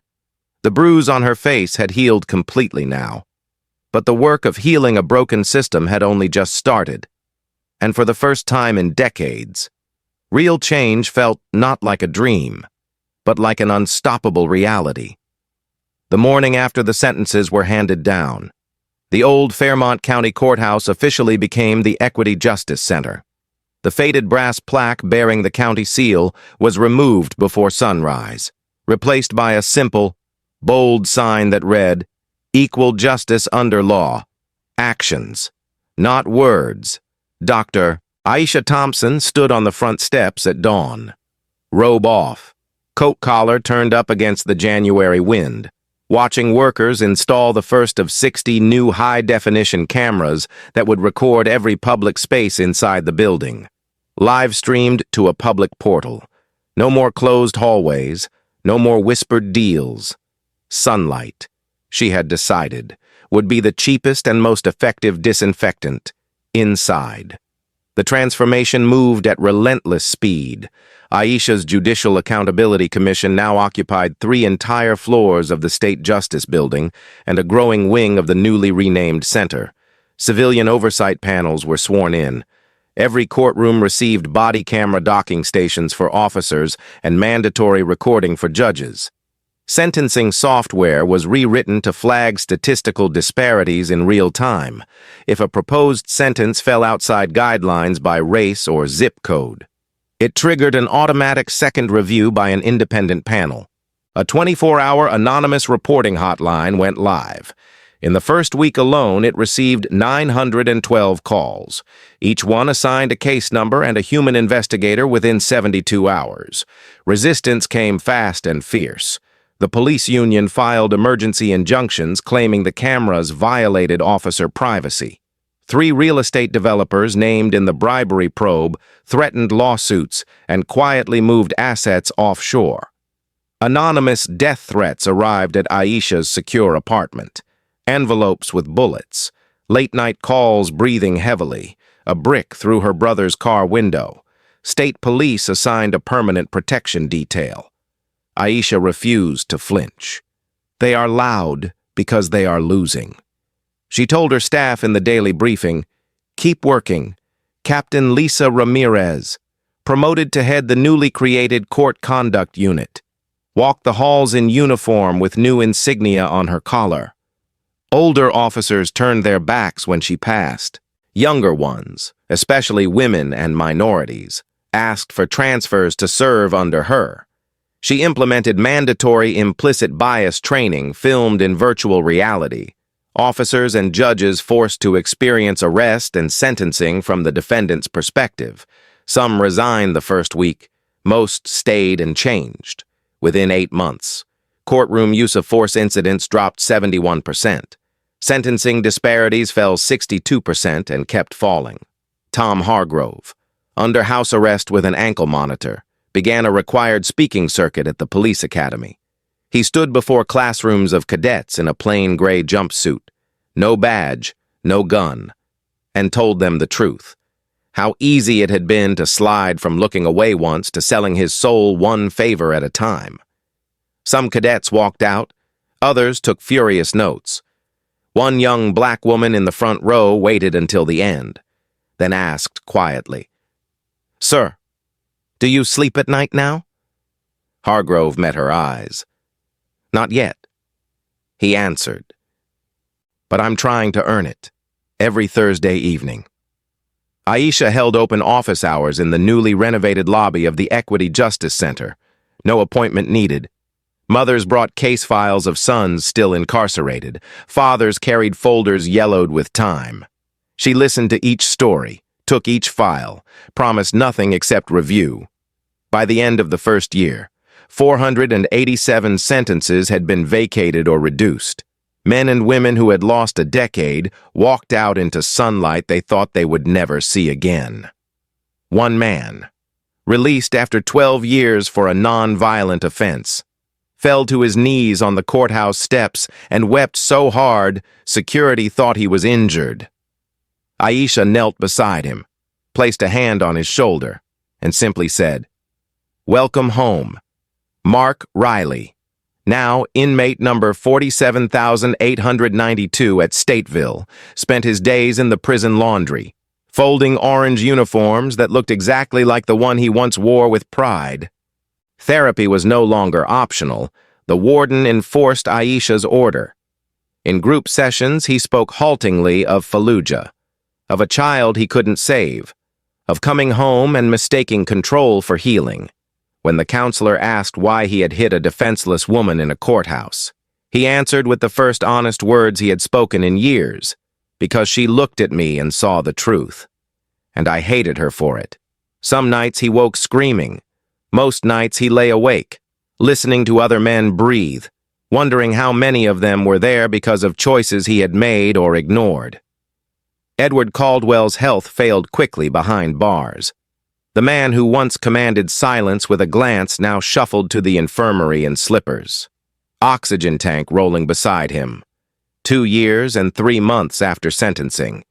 The bruise on her face had healed completely now. But the work of healing a broken system had only just started, and for the first time in decades, real change felt not like a dream, but like an unstoppable reality. The morning after the sentences were handed down, the old Fairmont County Courthouse officially became the Equity Justice Center. The faded brass plaque bearing the county seal was removed before sunrise, replaced by a simple, bold sign that read, "Equal justice under law. Actions, not words." Dr. Aisha Thompson stood on the front steps at dawn. Robe off, coat collar turned up against the January wind, watching workers install the first of 60 new high-definition cameras that would record every public space inside the building. Live-streamed to a public portal. No more closed hallways, no more whispered deals. Sunlight, she had decided, would be the cheapest and most effective disinfectant, inside. The transformation moved at relentless speed. Aisha's Judicial Accountability Commission now occupied 3 entire floors of the State Justice Building and a growing wing of the newly renamed center. Civilian oversight panels were sworn in. Every courtroom received body camera docking stations for officers and mandatory recording for judges. Sentencing software was rewritten to flag statistical disparities in real time if a proposed sentence fell outside guidelines by race or zip code. It triggered an automatic second review by an independent panel. A 24-hour anonymous reporting hotline went live. In the first week alone, it received 912 calls. Each one assigned a case number and a human investigator within 72 hours. Resistance came fast and fierce. The police union filed emergency injunctions claiming the cameras violated officer privacy. 3 real estate developers named in the bribery probe threatened lawsuits and quietly moved assets offshore. Anonymous death threats arrived at Aisha's secure apartment. Envelopes with bullets, Late-night calls breathing heavily, a brick through her brother's car window. State police assigned a permanent protection detail. Aisha refused to flinch. They are loud because they are losing. She told her staff in the daily briefing, "Keep working. Captain Lisa Ramirez, promoted to head the newly created Court Conduct Unit. Walked the halls in uniform with new insignia on her collar." Older officers turned their backs when she passed. Younger ones, especially women and minorities, asked for transfers to serve under her. She implemented mandatory implicit bias training filmed in virtual reality. Officers and judges forced to experience arrest and sentencing from the defendant's perspective. Some resigned the first week. Most stayed and changed. Within 8 months, courtroom use of force incidents dropped 71%. Sentencing disparities fell 62% and kept falling. Tom Hargrove, under house arrest with an ankle monitor, began a required speaking circuit at the police academy. He stood before classrooms of cadets in a plain gray jumpsuit, no badge, no gun, and told them the truth. How easy it had been to slide from looking away once to selling his soul one favor at a time. Some cadets walked out, others took furious notes. One young black woman in the front row waited until the end, then asked quietly, "Sir, do you sleep at night now?" Hargrove met her eyes. "Not yet," he answered. "But I'm trying to earn it, every Thursday evening." Aisha held open office hours in the newly renovated lobby of the Equity Justice Center. No appointment needed. Mothers brought case files of sons still incarcerated. Fathers carried folders yellowed with time. She listened to each story, took each file, promised nothing except review. By the end of the first year, 487 sentences had been vacated or reduced. Men and women who had lost a decade walked out into sunlight they thought they would never see again. One man, released after 12 years for a non-violent offense, fell to his knees on the courthouse steps and wept so hard security thought he was injured. Aisha knelt beside him, placed a hand on his shoulder, and simply said, "Welcome home, Mark Riley, now inmate number 47,892 at Stateville, spent his days in the prison laundry, folding orange uniforms that looked exactly like the one he once wore with pride." Therapy was no longer optional. The warden enforced Aisha's order. In group sessions, he spoke haltingly of Fallujah, of a child he couldn't save, of coming home and mistaking control for healing. When the counselor asked why he had hit a defenseless woman in a courthouse, he answered with the first honest words he had spoken in years, "Because she looked at me and saw the truth. And I hated her for it." Some nights he woke screaming. Most nights he lay awake, listening to other men breathe, wondering how many of them were there because of choices he had made or ignored. Edward Caldwell's health failed quickly behind bars. The man who once commanded silence with a glance now shuffled to the infirmary in slippers. Oxygen tank rolling beside him. 2 years and 3 months after sentencing.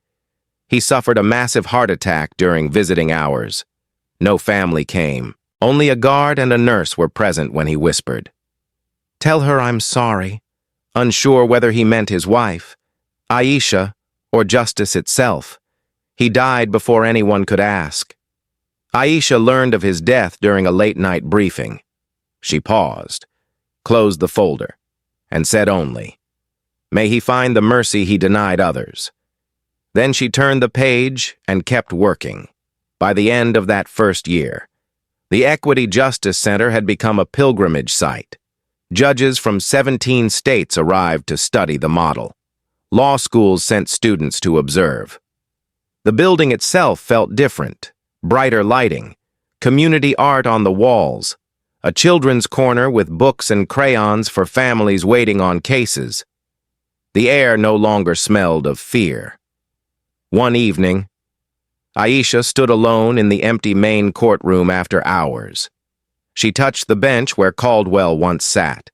He suffered a massive heart attack during visiting hours. No family came. Only a guard and a nurse were present when he whispered, "Tell her I'm sorry," unsure whether he meant his wife, Aisha, or justice itself. He died before anyone could ask. Aisha learned of his death during a late-night briefing. She paused, closed the folder, and said only, "May he find the mercy he denied others." Then she turned the page and kept working. By the end of that first year, the Equity Justice Center had become a pilgrimage site. Judges from 17 states arrived to study the model. Law schools sent students to observe. The building itself felt different. Brighter lighting, community art on the walls, a children's corner with books and crayons for families waiting on cases. The air no longer smelled of fear. One evening, Aisha stood alone in the empty main courtroom after hours. She touched the bench where Caldwell once sat,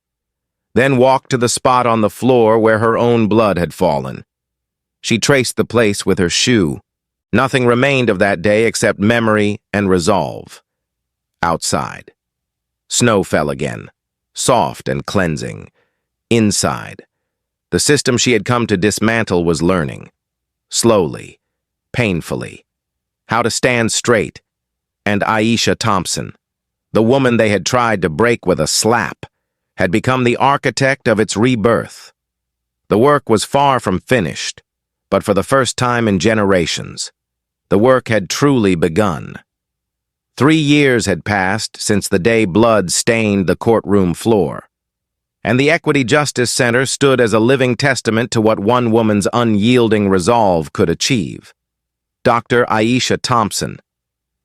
then walked to the spot on the floor where her own blood had fallen. She traced the place with her shoe. Nothing remained of that day except memory and resolve. Outside. Snow fell again, soft and cleansing. Inside. The system she had come to dismantle was learning. Slowly, painfully. How to stand straight. And Aisha Thompson, the woman they had tried to break with a slap, had become the architect of its rebirth. The work was far from finished, but for the first time in generations, the work had truly begun. 3 years had passed since the day blood stained the courtroom floor, and the Equity Justice Center stood as a living testament to what one woman's unyielding resolve could achieve. Dr. Aisha Thompson,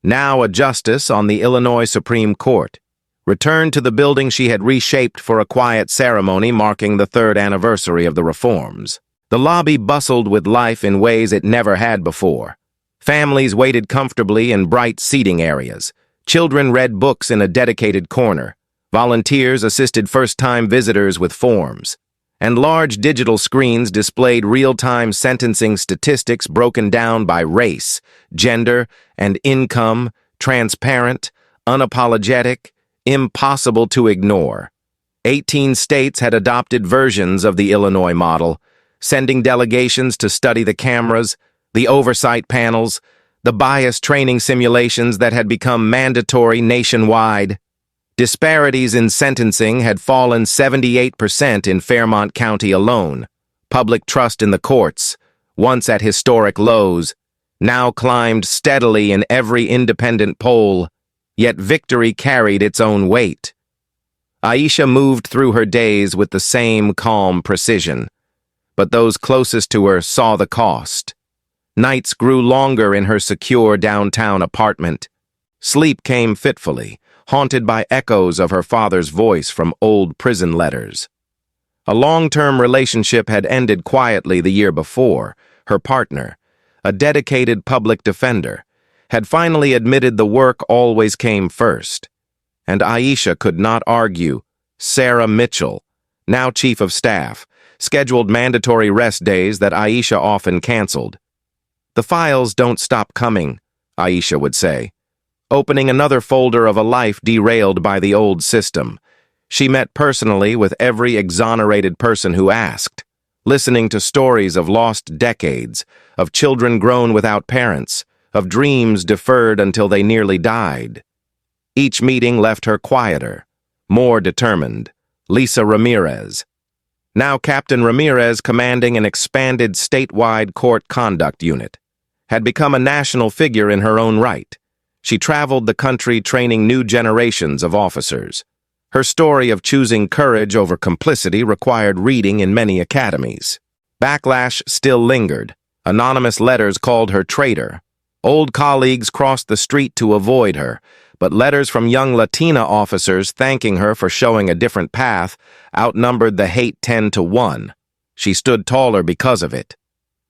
now a justice on the Illinois Supreme Court, returned to the building she had reshaped for a quiet ceremony marking the 3rd anniversary of the reforms. The lobby bustled with life in ways it never had before. Families waited comfortably in bright seating areas. Children read books in a dedicated corner. Volunteers assisted first-time visitors with forms. And large digital screens displayed real-time sentencing statistics broken down by race, gender, and income, transparent, unapologetic, impossible to ignore. 18 states had adopted versions of the Illinois model, sending delegations to study the cameras, the oversight panels, the bias training simulations that had become mandatory nationwide. Disparities in sentencing had fallen 78% in Fairmont County alone. Public trust in the courts, once at historic lows, now climbed steadily in every independent poll, yet victory carried its own weight. Aisha moved through her days with the same calm precision, but those closest to her saw the cost. Nights grew longer in her secure downtown apartment. Sleep came fitfully, haunted by echoes of her father's voice from old prison letters. A long-term relationship had ended quietly the year before. Her partner, a dedicated public defender, had finally admitted the work always came first. And Aisha could not argue. Sarah Mitchell, now chief of staff, scheduled mandatory rest days that Aisha often canceled. "The files don't stop coming," Aisha would say, opening another folder of a life derailed by the old system. She met personally with every exonerated person who asked, listening to stories of lost decades, of children grown without parents, of dreams deferred until they nearly died. Each meeting left her quieter, more determined. Lisa Ramirez. Now Captain Ramirez, commanding an expanded statewide court conduct unit, had become a national figure in her own right. She traveled the country training new generations of officers. Her story of choosing courage over complicity required reading in many academies. Backlash still lingered. Anonymous letters called her traitor. Old colleagues crossed the street to avoid her, but letters from young Latina officers thanking her for showing a different path outnumbered the hate 10-1. She stood taller because of it.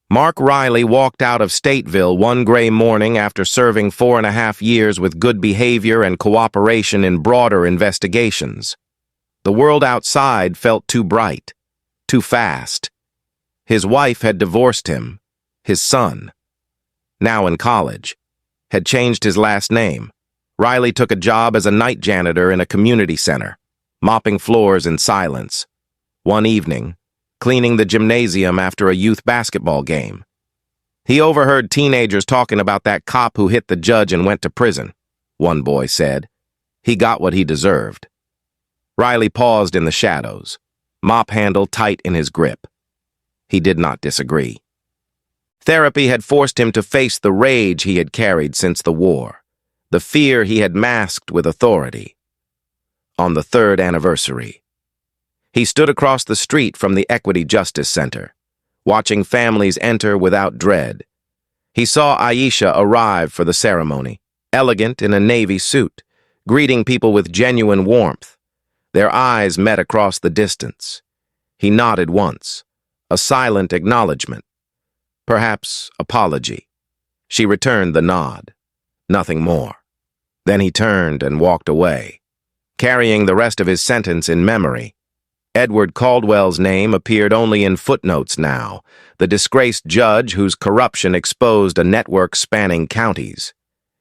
Mark Riley walked out of Stateville one gray morning after serving 4.5 years with good behavior and cooperation in broader investigations. The world outside felt too bright, too fast. His wife had divorced him, his son, now in college, had changed his last name. Riley took a job as a night janitor in a community center, mopping floors in silence. One evening, cleaning the gymnasium after a youth basketball game, he overheard teenagers talking about that cop who hit the judge and went to prison. One boy said. He got what he deserved. Riley paused in the shadows, mop handle tight in his grip. He did not disagree. Therapy had forced him to face the rage he had carried since the war, the fear he had masked with authority. On the 3rd anniversary, he stood across the street from the Equity Justice Center, watching families enter without dread. He saw Aisha arrive for the ceremony, elegant in a navy suit, greeting people with genuine warmth. Their eyes met across the distance. He nodded once, a silent acknowledgement, perhaps apology. She returned the nod, nothing more. Then he turned and walked away, carrying the rest of his sentence in memory. Edward Caldwell's name appeared only in footnotes now, the disgraced judge whose corruption exposed a network spanning counties.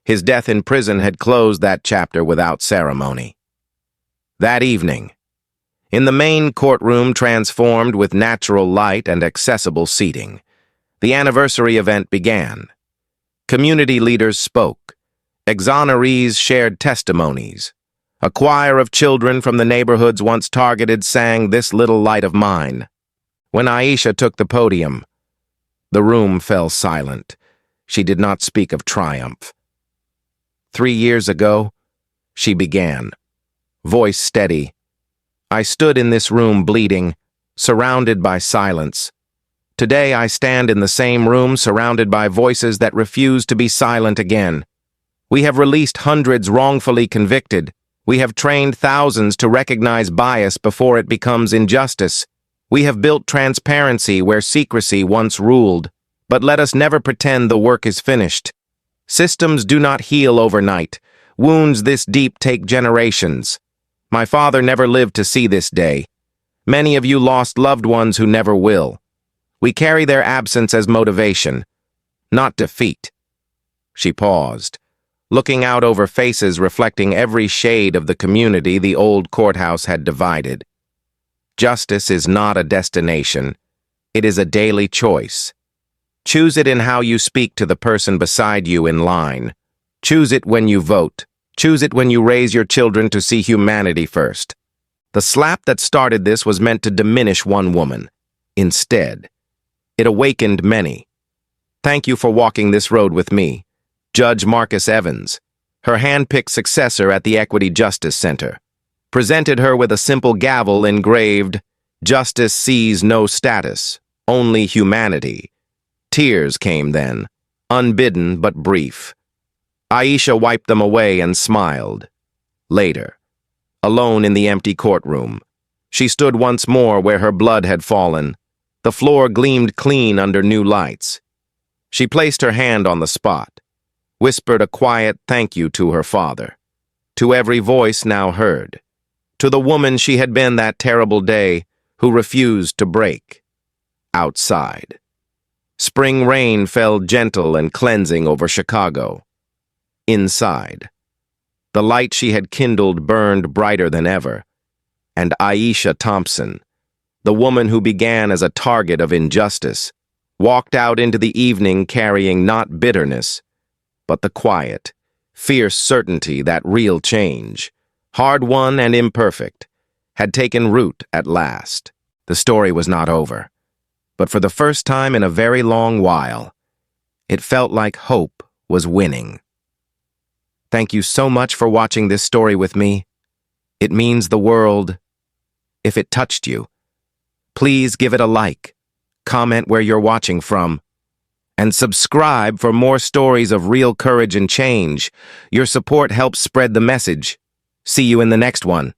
His death in prison had closed that chapter without ceremony. That evening, in the main courtroom transformed with natural light and accessible seating, the anniversary event began. Community leaders spoke. Exonerees shared testimonies. A choir of children from the neighborhoods once targeted sang "This Little Light of Mine." When Aisha took the podium, the room fell silent. She did not speak of triumph. 3 years ago, she began, voice steady. I stood in this room bleeding, surrounded by silence. Today I stand in the same room surrounded by voices that refuse to be silent again. We have released hundreds wrongfully convicted. We have trained thousands to recognize bias before it becomes injustice. We have built transparency where secrecy once ruled. But let us never pretend the work is finished. Systems do not heal overnight. Wounds this deep take generations. My father never lived to see this day. Many of you lost loved ones who never will. We carry their absence as motivation, not defeat. She paused, looking out over faces reflecting every shade of the community the old courthouse had divided. Justice is not a destination. It is a daily choice. Choose it in how you speak to the person beside you in line. Choose it when you vote. Choose it when you raise your children to see humanity first. The slap that started this was meant to diminish one woman. Instead, it awakened many. Thank you for walking this road with me, Judge Marcus Evans, her hand-picked successor at the Equity Justice Center, presented her with a simple gavel engraved, "Justice sees no status, only humanity." Tears came then, unbidden but brief. Aisha wiped them away and smiled. Later, alone in the empty courtroom, she stood once more where her blood had fallen. The floor gleamed clean under new lights. She placed her hand on the spot, whispered a quiet thank you to her father, to every voice now heard, to the woman she had been that terrible day who refused to break. Outside, spring rain fell gentle and cleansing over Chicago. Inside, the light she had kindled burned brighter than ever, and Aisha Thompson, the woman who began as a target of injustice, walked out into the evening carrying not bitterness, but the quiet, fierce certainty that real change, hard-won and imperfect, had taken root at last. The story was not over, but for the first time in a very long while, it felt like hope was winning. Thank you so much for watching this story with me. It means the world. If it touched you, please give it a like, comment where you're watching from, and subscribe for more stories of real courage and change. Your support helps spread the message. See you in the next one.